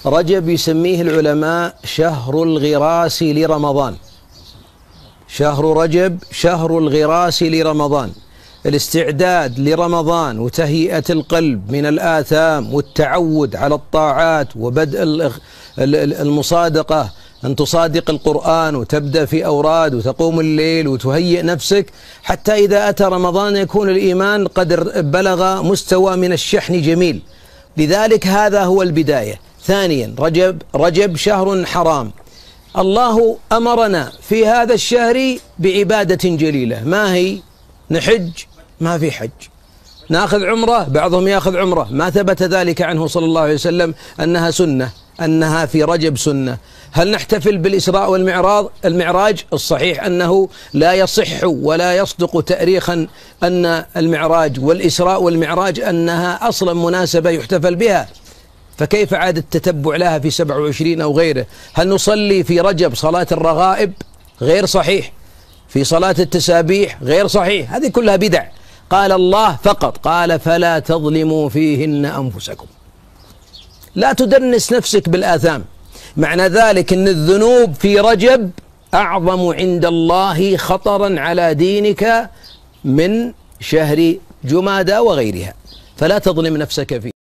رجب يسميه العلماء شهر الغراس لرمضان. شهر رجب شهر الغراس لرمضان، الاستعداد لرمضان وتهيئة القلب من الآثام والتعود على الطاعات وبدء المصادقة، أن تصادق القرآن وتبدأ في أوراد وتقوم الليل وتهيئ نفسك حتى إذا أتى رمضان يكون الإيمان قد بلغ مستوى من الشحن جميل. لذلك هذا هو البداية. ثانيا رجب شهر حرام. الله أمرنا في هذا الشهر بعبادة جليلة، ما هي؟ نحج؟ ما في حج. ناخذ عمرة؟ بعضهم ياخذ عمرة، ما ثبت ذلك عنه صلى الله عليه وسلم أنها سنة، أنها في رجب سنة. هل نحتفل بالإسراء والمعراج؟ الصحيح أنه لا يصح ولا يصدق تأريخا أن المعراج والإسراء والمعراج أنها أصلا مناسبة يحتفل بها، فكيف عاد التتبع لها في 27 أو غيره؟ هل نصلي في رجب صلاة الرغائب؟ غير صحيح. في صلاة التسابيح؟ غير صحيح. هذه كلها بدع. قال الله فقط، قال فلا تظلموا فيهن أنفسكم، لا تدنس نفسك بالآثام. معنى ذلك أن الذنوب في رجب أعظم عند الله خطرا على دينك من شهر جمادى وغيرها، فلا تظلم نفسك فيه.